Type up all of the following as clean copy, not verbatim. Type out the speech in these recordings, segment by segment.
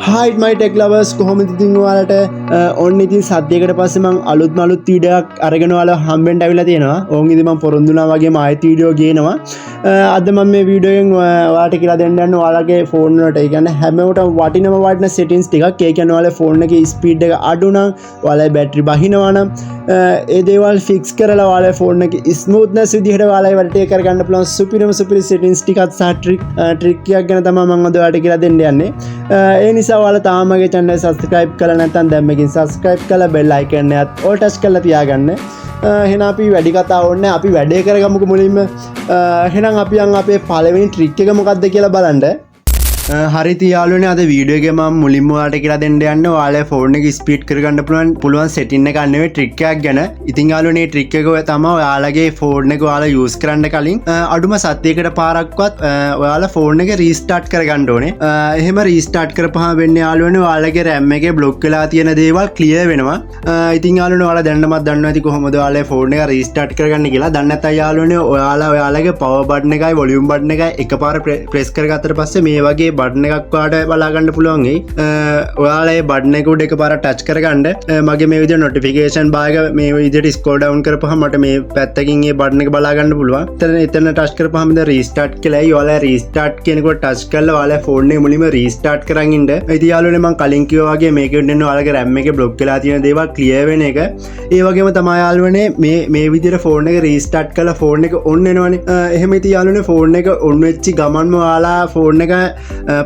Hi my tech lovers කොහොමද ඉතින් ඔයාලට ඔන්න ඉතින් සද්දයකට පස්සේ මම අලුත් වීඩියෝ එකක් අරගෙන ඔයාලා හම්බෙන්න ආවිලා තියෙනවා. ඕන් ඉතින් මම පොරොන්දුනා වගේම ආයෙත් වීඩියෝ ගේනවා. අද මම මේ වීඩියෝ එකෙන් ඔයාලට කියලා දෙන්න යන්නේ ඔයාලගේ ෆෝන් වලට. ඒ කියන්නේ හැමෝටම වටින settings ටිකක්. ඒ කියන්නේ ඔයාලගේ ෆෝන් එකේ ස්පීඩ් එක අඩු නම්, ඔයාලගේ බැටරි බහිනවා නම් ඒ දේවල් ෆික්ස් කරලා ඔයාලගේ ෆෝන් එකේ ස්මූත්නස් විදිහට ඔයාලගේ වැඩ ටික කරගන්න පුළුවන් සුපිරි settings ටිකක් සහ ට්‍රික් එකක් ගැන තමයි මම අද ඔයාලට කියලා දෙන්න යන්නේ. ඒ නිසා ඔයාලා තාම මගේ channel subscribe කරලා නැත්නම් දැන් මේකෙන් subscribe කරලා bell icon එකත් all touch කරලා තියාගන්න. එහෙනම් අපි වැඩි කතා ඕනේ අපි වැඩේ කරගමුකෝ මුලින්ම. එහෙනම් අපි යන් අපේ පළවෙනි ට්‍රික් එක මොකක්ද කියලා බලන්න. හරි යාළුවනේ අද වීඩියෝ එකේ මම මුලින්ම ඔයාලට කියලා දෙන්න යන්නේ ඔයාලගේ ෆෝන් එක ස්පීඩ් කරගන්න පුළුවන් setting එකක් නෙවෙයි ට්‍රික් එකක් ගැන. ඉතින් යාළුවනේ ට්‍රික් එක තමයි ඔයාලගේ ෆෝන් එක ඔයාලා යූස් කරන්න කලින් අඩුම සතියකට පාරක්වත් ඔයාලා ෆෝන් එක රීස්ටාර්ට් කරගන්න ඕනේ. එහෙම රීස්ටාර්ට් කරපුවාම වෙන්නේ යාළුවනේ ඔයාලගේ RAM එකේ බ්ලොක් වෙලා තියෙන දේවල් ක්ලියර් වෙනවා. ඉතින් යාළුවනේ ඔයාලා දැන්නමත් දන්නවා ඇති කොහොමද ඔයාලගේ ෆෝන් එක රීස්ටාර්ට් කරගන්න කියලා. දන්නේ නැත්නම් යාළුවනේ ඔයාලගේ power button එකයි volume button එකයි එකපාර press කරගත්තට පස්සේ මේ වගේ බටන් එකක් වාට බලාගන්න පුළුවන් වෙයි. ඔයාලා ඒ බටන් එක උඩ එකපාරක් ටච් කරගන්න. මගේ මේ විදිහට නොටිෆිකේෂන් බාර් එක මේ විදිහට ස්ක්‍රෝල් ඩවුන් කරපුවහම මට මේ පැත්තකින් මේ බටන් එක බලා ගන්න පුළුවන්. එතන ටච් කරපුවහම දැන් රීස්ටාර්ට් කියලායි. ඔයාලා රීස්ටාර්ට් කියනකොට ටච් කරලා ඔයාලා ෆෝන් එක මුලින්ම රීස්ටාර්ට් කරන් ඉන්න. ඉතින් යාළුවනේ මම කලින් කිව්වා වගේ මේකෙන් දෙන්න ඔයාලගේ RAM එකේ බ්ලොක් වෙලා තියෙන දේවල් ක්ලියර් වෙන එක. ඒ වගේම තමයි යාළුවනේ මේ විදිහට ෆෝන් එක රීස්ටාර්ට් කරලා ෆෝන් එක ඔන් වෙනවනේ. එහෙම ඉතින් යාළුවනේ ෆෝන් එක ඔන් වෙච්ච ගමන්ම ඔයාලා ෆෝන් එක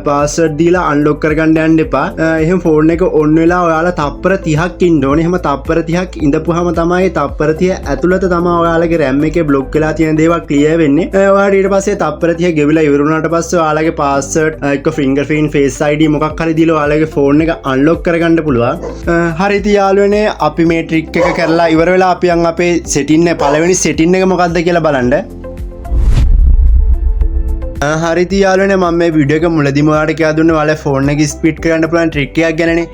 පාස්වර්ඩ් දීලා අන්ලොක් කරගන්න යන්න එපා. එහෙනම් ෆෝන් එක ඔන් වෙලා ඔයාලා තප්පර 30ක් ඉන්න ඕනේ. එහෙම තප්පර 30ක් ඉඳපුවාම තමයි තප්පර 30 ඇතුළත තමයි ඔයාලගේ RAM එකේ බ්ලොක් වෙලා තියෙන දේවල් ක්ලියර් වෙන්නේ. ඔයාලා ඊට පස්සේ තප්පර 30 ගෙවිලා ඉවර වුණාට පස්සේ ඔයාලගේ පාස්වර්ඩ් එක්ක ෆින්ගර්ප්‍රින්ට් ෆේස් ID මොකක් හරි දීලා ඔයාලගේ ෆෝන් එක අන්ලොක් කරගන්න පුළුවන්. හරි ඉතින් යාළුවනේ අපි මේ ට්‍රික් එක කරලා ඉවර වෙලා අපි යන් අපේ setting එක පළවෙනි setting එක මොකක්ද කියලා බලන්න. හරි යාළුවනේ මම මේ වීඩියෝ එක මුලදීම ඔයාලට කියලා දුන්නේ ඔයාලා ෆෝන් එක ස්පීඩ් කරගන්න පුළුවන් ට්‍රික් එකක් ගැනනේ.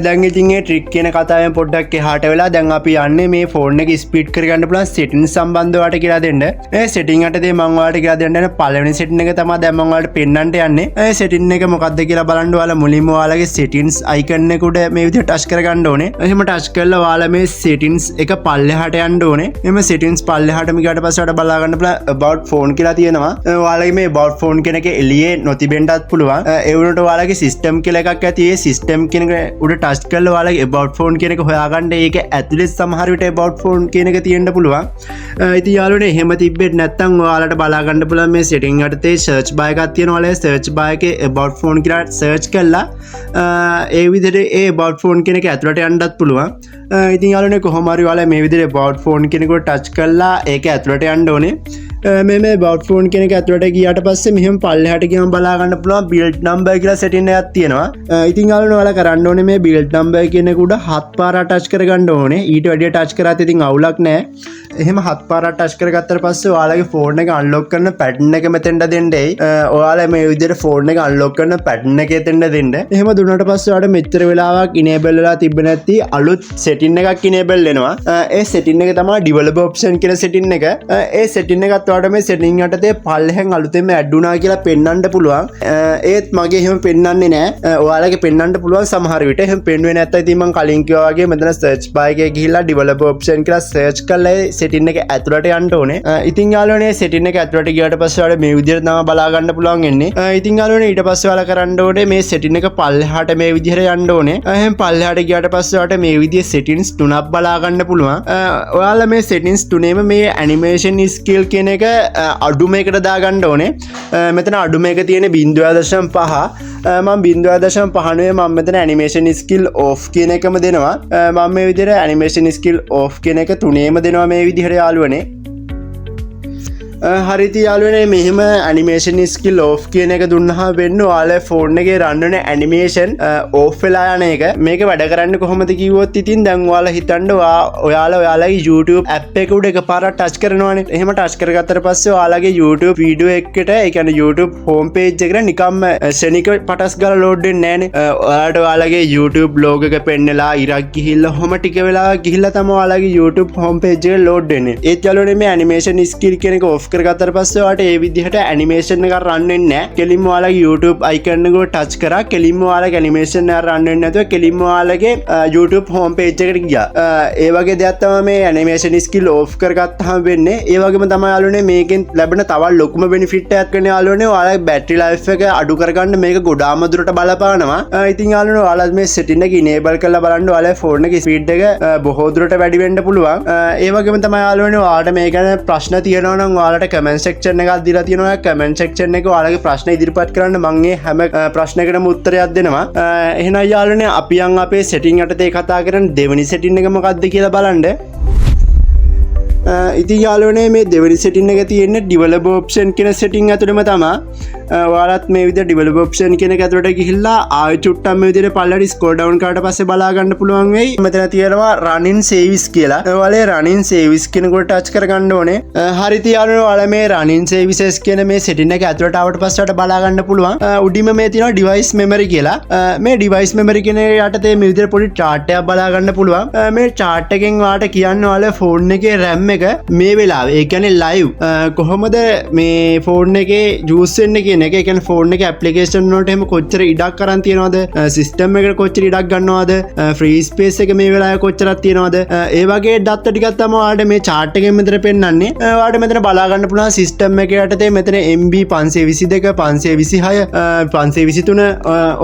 දැන් ඉතින් මේ ට්‍රික් කියන කතාවෙන් පොඩ්ඩක් එහාට වෙලා දැන් අපි යන්නේ මේ ෆෝන් එක ස්පීඩ් කරගන්න පුළුවන් settings සම්බන්ධව ඔයාලට කියලා දෙන්න. ඒ setting යටතේ මම ඔයාලට කියලා දෙන්න යන පළවෙනි setting එක තමයි දැන් මම ඔයාලට පෙන්නන්න යන්නේ. ඒ setting එක මොකක්ද කියලා බලන්න ඔයාලා මුලින්ම ඔයාලගේ settings icon එක උඩ මේ විදිහට touch කරගන්න ඕනේ. එහෙම touch කරලා ඔයාලා මේ settings එක පල්ලෙහාට යන්න ඕනේ. එහෙම settings පල්ලෙහාටම ගියාට පස්සේ ඔයාලට බලා ගන්න පුළුවන් about phone කියලා තියෙනවා. ඔයාලගේ මේ about ෆෝන් කෙනෙක් එළියේ නොතිබෙන්නත් පුළුවන්. ඒ වුණාට ඔයාලගේ සිස්ටම් කියලා එකක් ඇති. ඒ සිස්ටම් කියන එක උඩ ටච් කරලා ඔයාලගේ about phone කියන එක හොයාගන්න. ඒක ඇතුලේ සමහර විට about phone කියන එක තියෙන්න පුළුවන්. ඉතින් යාළුවනේ එහෙම තිබෙන්නේ නැත්නම් ඔයාලට බලා ගන්න පුළුවන් මේ setting යටතේ search bar එකක් තියෙනවා. ඔයාලගේ search bar එකේ about phone කියලා search කළා ඒ විදිහට ඒ about phone කියන එක ඇතුලට යන්නත් පුළුවන්. ඉතින් යාළුවනේ කොහොම හරි ඔයාලා මේ විදිහට about phone කියන එකට ටච් කරලා ඒක ඇතුලට යන්න ඕනේ. මේ about phone කියන එක ඇතුලට ගියාට පස්සේ මෙහෙම පල්ලෙහාට ගියම බලා ගන්න පුළුවන් build number කියලා setting එකක් තියෙනවා. ඉතින් යාළුවනේ ඔයාලා කරන්න ඕනේ මේ build number කියන එක උඩ 7 පාරක් ටච් කරගන්න ඕනේ. ඊට වැඩිය ටච් කරාත් ඉතින් අවුලක් නැහැ. එහෙම 7 පාරක් ටච් කරගත්තට පස්සේ ඔයාලගේ ෆෝන් එක අන්ලොක් කරන pattern එක මෙතෙන්ට දෙන්නයි. ඔයාලා මේ විදිහට ෆෝන් එක අන්ලොක් කරන pattern එක එතෙන්ට දෙන්න. එහෙම දුන්නාට පස්සේ ඔයාලට මෙච්චර වෙලාවක් enable වෙලා තිබ්බ නැති අලුත් setting එකක් enable වෙනවා. ඒ setting එක තමයි developer option කියන setting එක. ඒ setting එකත් ඔයාලට මේ setting යටතේ පල්ලෙහෙන් අලුතෙන්ම add වුණා කියලා පෙන්වන්න පුළුවන්. ඒත් මගේ එහෙම පෙන්වන්නේ නැහැ. ඔයාලගේ පෙන්වන්න පුළුවන් සමහර විට. එහෙම පෙන්වෙන්නේ නැත්නම් ඉතින් මම කලින් කිව්වා වගේ මෙතන search bar එකේ ගිහිල්ලා developer option කියලා search කරලා setting එක ඇතුළට යන්න ඕනේ. ඉතින් යාළුවනේ setting එක ඇතුළට ගියාට පස්සේ ඔයාලට මේ විදිහට තමයි බලා ගන්න පුළුවන් වෙන්නේ. ඉතින් යාළුවනේ ඊට පස්සේ ඔයාලා කරන්න ඕනේ මේ setting එක පල්ලෙහාට මේ විදිහට යන්න ඕනේ. එහෙනම් පල්ලෙහාට ගියාට පස්සේ ඔයාලට මේ විදිහේ settings තුනක් බලා ගන්න පුළුවන්. ඔයාලා මේ settings තුනේම මේ animation skill කියන එක අඩුම එකට දාගන්න ඕනේ. මෙතන අඩුම එක තියෙන්නේ 0.5. මම 0.5 නෙවෙයි මම මෙතන animation skill off කියන එකම දෙනවා. මම මේ විදිහට animation skill off කියන එක තුනේම දෙනවා මේ විදිහට යාළුවනේ. හරි යාළුවනේ මෙහෙම animation skill off කියන එක දුන්නාම වෙන්නේ ඔයාලා ෆෝන් එකේ රන් වෙන animation off වෙලා යන එක. මේක වැඩ කරන්නේ කොහොමද කිව්වොත් ඉතින් දැන් ඔයාලා හිතන්න ඔයාලගේ YouTube app එක උඩ එකපාරක් ටච් කරනවානේ. එහෙම ටච් කරගත්තට පස්සේ ඔයාලගේ YouTube වීඩියෝ එකකට ඒ කියන්නේ YouTube home page එකට නිකම්ම ශනික පටස් ගාලා ලෝඩ් වෙන්නේ නැහනේ. ඔයාලට ඔයාලගේ YouTube logo එක පෙන්නලා ඉරක් ගිහිල්ලා ඔහොම ටික වෙලා ගිහිල්ලා තමයි ඔයාලගේ YouTube home page එක ලෝඩ් වෙන්නේ. ඒත් යාළුවනේ මේ animation skill කියන එක off ඔෆ් කරගත්තට පස්සේ ඔයාලට ඒ විදිහට ඇනිමේෂන් එකක් රන් වෙන්නේ නැහැ. කෙලින්ම ඔයාලගේ YouTube icon එක ටච් කරා කෙලින්ම ඔයාලගේ ඇනිමේෂන් එක රන් වෙන්නේ නැතුව කෙලින්ම ඔයාලගේ YouTube home page එකට ගියා. ඒ වගේ දෙයක් තමයි මේ ඇනිමේෂන් ස්කිල් ඔෆ් කරගත්තාම වෙන්නේ. ඒ වගේම තමයි යාළුවනේ මේකෙන් ලැබෙන තවත් ලොකුම බෙනිෆිට් එකක් වෙන්නේ යාළුවනේ ඔයාලගේ බැටරි ලයිෆ් එක අඩු කරගන්න මේක ගොඩාම දුරට බලපානවා. ඉතින් යාළුවනේ ඔයාලා මේ setting එක enable කරලා බලන්න ඔයාලගේ ෆෝන් එකේ ස්පීඩ් එක බොහෝ දුරට වැඩි වෙන්න පුළුවන්. ඒ වගේම තමයි යාළුවනේ ඔයාලට මේ ගැන ප්‍රශ්න තියෙනවා නම් ඔයාලට comment section එකක් දීලා තියෙනවා. comment section එකේ ඔයාලගේ ප්‍රශ්න ඉදිරිපත් කරන්න මම මේ හැම ප්‍රශ්නයකටම උත්තරයක් දෙනවා. එහෙනම් යාළුවනේ අපි යන් අපේ setting යටතේ කතා කරන දෙවෙනි setting එක මොකක්ද කියලා බලන්න. ඉතින් යාළුවනේ මේ දෙවෙනි setting එක තියෙන්නේ developer option කියන setting ඇතුළෙම තමයි. ඔයාලත් මේ විදිහට developer option කියන එක ඇතුළට ගිහිල්ලා ආයෙ චුට්ටක් මේ විදිහට පල්ලට scroll down කරාට පස්සේ බලා ගන්න පුළුවන් වෙයි. මෙතන තියෙනවා running service කියලා. ඔයාලා running service කියන කොට touch කරගන්න ඕනේ. හරිද යාළුවනේ ඔයාලා මේ running services කියන මේ setting එක ඇතුළට ආවට පස්සේ බලා ගන්න පුළුවන්. උඩින්ම මේ තියෙනවා device memory කියලා. මේ device memory කියන යටතේ මේ විදිහට පොඩි chart එකක් බලා ගන්න පුළුවන්. මේ chart එකෙන් ඔයාලට කියන්න ඔයාලා phone එකේ RAM එක මේ වෙලාවේ ඒ කියන්නේ live කොහොමද මේ phone එකේ use වෙන්නේ කියන එක. ඒ කියන්නේ phone එකේ application වලට එහෙම කොච්චර ඉඩක් අරන් තියනවද, system එකට කොච්චර ඉඩක් ගන්නවද, free space එක මේ වෙලාවේ කොච්චරක් තියනවද, ඒ වගේ data ටිකක් තමයි ඔයාලට මේ chart එකෙන් මෙතන පෙන්නන්නේ. ඔයාලට මෙතන බලා ගන්න පුළුවන් system එක යටතේ මෙතන MB 522 526 523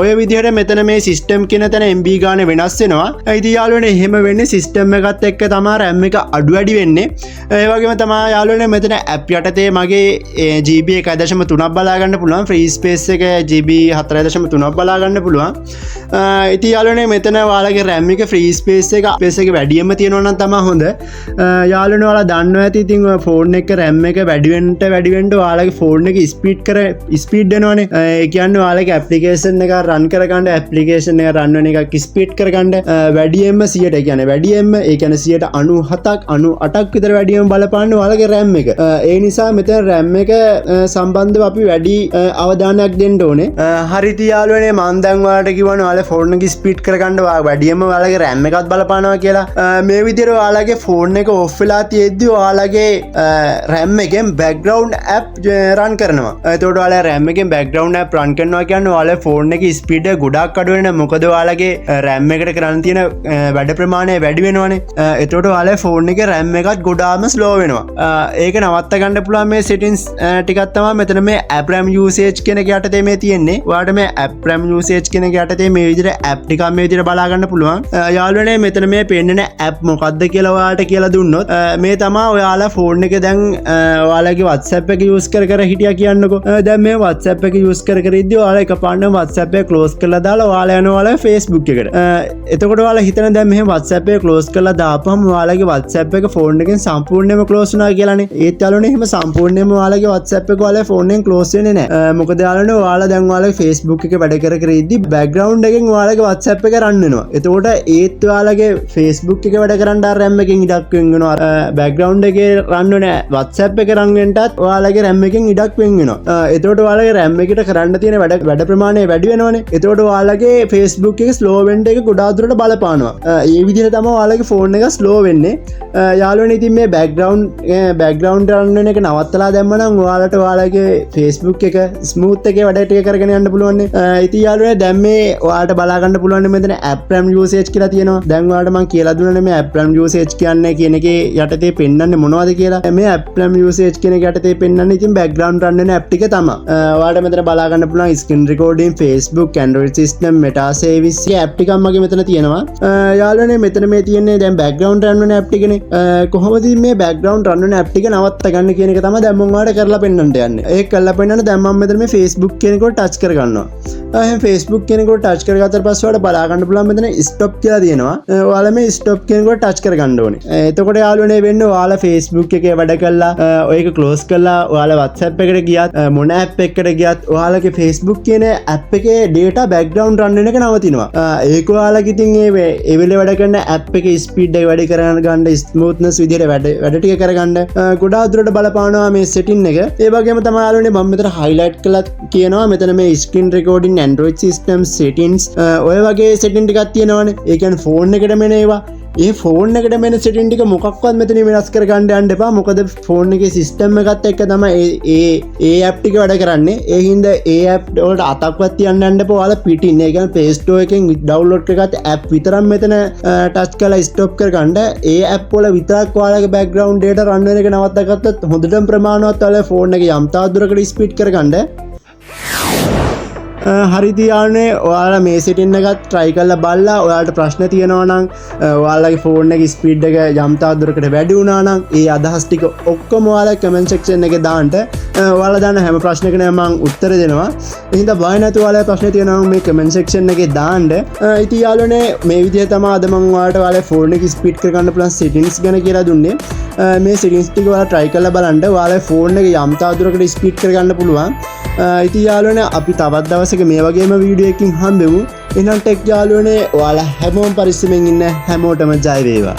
ඔය විදිහට මෙතන මේ system කියන තැන MB ගානේ වෙනස් වෙනවා. ඉතින් යාළුවනේ එහෙම වෙන්නේ system එකත් එක්ක තමයි RAM එක අඩු වැඩි වෙන්නේ. ඒ වගේම තමයි යාළුවනේ මෙතන app යටතේ මගේ GB 1.3ක් බලා ගන්න පුළුවන්. free space එක GB 4.3ක් බලා ගන්න පුළුවන්. ඉතින් යාළුවනේ මෙතන ඔයාලගේ RAM එක free space එක වැඩියෙන්ම තියෙනවා නම් තමයි හොඳ. යාළුවනේ ඔයාලා දන්නවා ඇති ඉතින් phone එක RAM එක වැඩි වෙන්න ඔයාලගේ phone එක ස්පීඩ් වෙනවනේ. ඒ කියන්නේ ඔයාලගේ application එක run කරගන්න application එක run වෙන එකක් ස්පීඩ් කරගන්න වැඩියෙන්ම 100ට ඒ කියන්නේ 97ක් 98ක් විතර වැඩියෙන්ම බලපාන්නේ ඔයාලගේ RAM එක. ඒ නිසා මෙතන RAM එක සම්බන්ධව අපි වැඩි අවධානයක් දෙන්න ඕනේ. හරිද යාළුවනේ මම දැන් ඔයාලට කිව්වනේ ඔයාලා ෆෝන් එක ස්පීඩ් කරගන්න වැඩියෙන්ම ඔයාලගේ RAM එකත් බලපානවා කියලා. මේ විදිහට ඔයාලගේ ෆෝන් එක ඔෆ් වෙලා තියෙද්දි ඔයාලගේ RAM එකෙන් background app run කරනවා. එතකොට ඔයාලා RAM එකෙන් background app run කරනවා කියන්නේ ඔයාලා ෆෝන් එකේ ස්පීඩ් එක ගොඩක් අඩු වෙනවා. මොකද ඔයාලගේ RAM එකට කරන්න තියෙන වැඩ ප්‍රමාණය වැඩි වෙනවනේ. එතකොට ඔයාලා ෆෝන් එකේ RAM එකත් ගොඩාම slow වෙනවා. ඒක නවත්ත ගන්න පුළුවන් මේ settings ටිකක් තමයි මෙතන මේ app RAM usage කියන එක යටතේ මේ තියෙන්නේ. ඔයාලට මේ app RAM usage කියන එක යටතේ මේ විදිහට app ටිකක් මේ විදිහට බලා ගන්න පුළුවන්. යාළුවනේ මෙතන මේ පෙන්නන app මොකක්ද කියලා ඔයාලට කියලා දුන්නොත් මේ තමයි ඔයාලා ෆෝන් එකේ දැන් ඔයාලගේ WhatsApp එක use කර හිටියා කියන්නකෝ. දැන් මේ WhatsApp එක use කර ඉද්දි ඔයාලා එකපාරටම WhatsApp එක close කරලා දාලා ඔයාලා යනවා ඔයාලා Facebook එකට. එතකොට ඔයාලා හිතන දැන් මෙහෙම WhatsApp එක close කරලා දාපුවම ඔයාලගේ WhatsApp එක ෆෝන් එකෙන් සම්පූර්ණයෙන්ම close වුණා කියලානේ. ඒත් යාළුවනේ එහෙම සම්පූර්ණයෙන්ම ඔයාලගේ WhatsApp එක ඔයාලා ෆෝන් එකෙන් close වෙන්නේ නැහැ. මොකද යාළුවනේ ඔයාලා දැන් ඔයාලගේ Facebook එකේ වැඩ කර ඉද්දි background එකෙන් ඔයාලගේ WhatsApp එක run වෙනවා. එතකොට ඒත් ඔයාලගේ Facebook එකේ වැඩ කරන්න RAM එකෙන් ඉඩක් වෙන් වෙනවා. background එකේ run වෙන WhatsApp එක run වෙන්නටත් ඔයාලගේ RAM එකෙන් ඉඩක් වෙන් වෙනවා. එතකොට ඔයාලගේ RAM එකට කරන්න තියෙන වැඩ ප්‍රමාණය වැඩි වෙනවනේ. එතකොට ඔයාලගේ Facebook එක slow වෙන්න එක ගොඩාක් දුරට බලපානවා. මේ විදිහට තමයි ඔයාලගේ phone එක slow වෙන්නේ. යාළුවනේ ඉතින් මේ background run වෙන එක නවත්තලා දැම්ම නම් ඔයාලට ඔයාලගේ Facebook එක smooth එකේ වැඩ ටික කරගෙන යන්න පුළුවන්. ඉතින් යාළුවනේ දැන් මේ ඔයාලට බලා ගන්න පුළුවන් මෙතන app RAM usage කියලා තියෙනවා. දැන් ඔයාලට මම කියලා දුන්නානේ මේ app RAM usage කියන්නේ කියන එකේ යටතේ පෙන්වන්නේ මොනවද කියලා. මේ app RAM usage කියන එක යටතේ පෙන්වන්නේ ඉතින් background run වෙන app ටික තමයි. ඔයාලට මෙතන බලා ගන්න පුළුවන් screen recording, Facebook, Android system, meta service app ටිකක් මගේ මෙතන තියෙනවා. යාළුවනේ මෙතන මේ තියෙන්නේ දැන් background run වෙන app ටිකනේ. කොහොමද මේ background run වෙන app ටික නවත්ත ගන්න කියන එක තමයි දැන් මම ඔයාලට කරලා පෙන්නන්න යන්නේ. ඒක කරලා පෙන්නන්න දැන් මම මෙතන මේ Facebook කියන එකට ටච් කර ගන්නවා. එහෙනම් Facebook කියන එකට ටච් කරගත්තට පස්සේ ඔයාලට බලා ගන්න පුළුවන් මෙතන stop කියලා තියෙනවා. ඔයාලා මේ stop කියන එකට ටච් කර ගන්න ඕනේ. එතකොට යාළුවනේ වෙන්නේ ඔයාලා Facebook එකේ වැඩ කළා ඔයක close කළා ඔයාලා WhatsApp එකට ගියත් මොන app එකකට ගියත් ඔයාලගේ Facebook කියන app එකේ data background run වෙන එක නවතිනවා. ඒක ඔයාලගේ ඉතින් ඒ වෙලේ වැඩ කරන app එකේ speed එක වැඩි කරගන්න ගන්න smoothness විදියට වැඩ ටික කරගන්න ගොඩාක් දුරට බලපානවා මේ setting එක. ඒ වගේම තමයි යාළුවනේ මම මෙතන highlight කළා කියනවා මෙතන මේ screen recording, Android system settings ඔය වගේ setting ටිකක් තියෙනවානේ. ඒ කියන්නේ phone එකටම එන ඒවා. ඒ ෆෝන් එකට මෙන්න සෙටින් ටික මොකක්වත් මෙතන වෙනස් කරගන්න යන්න එපා. මොකද ෆෝන් එකේ සිස්ටම් එකත් එක්ක තමයි ඒ ඇප් ටික වැඩ කරන්නේ. ඒ හින්දා ඒ ඇප් වලට අතක්වත් තියන්න යන්න එපා. ඔයාලා පිටින් ඒ කියන්නේ Play Store එකෙන් ඩවුන්ලෝඩ් කරගත්ත ඇප් විතරක් මෙතන ටච් කරලා ස්ටොප් කරගන්න. ඒ ඇප් වල විතරක් ඔයාලගේ බෑග්ග්‍රවුන්ඩ් data රන් වෙන එක නවත්තගත්තොත් හොඳටම ප්‍රමාණවත් ඔයාලා ෆෝන් එකේ යම් තාක් දුරකට ස්පීඩ් කරගන්න. හරිති යාළුවනේ ඔයාලා මේ සෙටින් එකත් try කරලා බලලා ඔයාලට ප්‍රශ්න තියෙනවා නම් ඔයාලගේ ෆෝන් එකේ ස්පීඩ් එක යම් තාක් දුරකට වැඩි වුණා නම් ඒ අදහස් ටික ඔක්කොම ඔයාලා comment section එකේ දාන්න. ඔයාලා දාන හැම ප්‍රශ්නයකටම මම උත්තර දෙනවා. ඒ හින්දා බය නැතුව ඔයාලා ප්‍රශ්න තියෙනවා නම් මේ comment section එකේ දාන්න. ඉතින් යාළුවනේ මේ විදිහ තමයි අද මම ඔයාලට ඔයාලගේ ෆෝන් එක ස්පීඩ් කරගන්න පුළුවන් settings ගැන කියලා දුන්නේ. මේ settings ටික ඔයාලා try කරලා බලන්න. ඔයාලගේ ෆෝන් එක යම් තාක් දුරකට ස්පීඩ් කරගන්න පුළුවන්. ඉතින් යාළුවනේ අපි තවත් දවසක මේ වගේම වීඩියෝ එකකින් හම්බෙමු. එහෙනම් ටෙක් යාළුවනේ ඔයාලා හැමෝම පරිස්සමෙන් ඉන්න හැමෝටම ජය වේවා.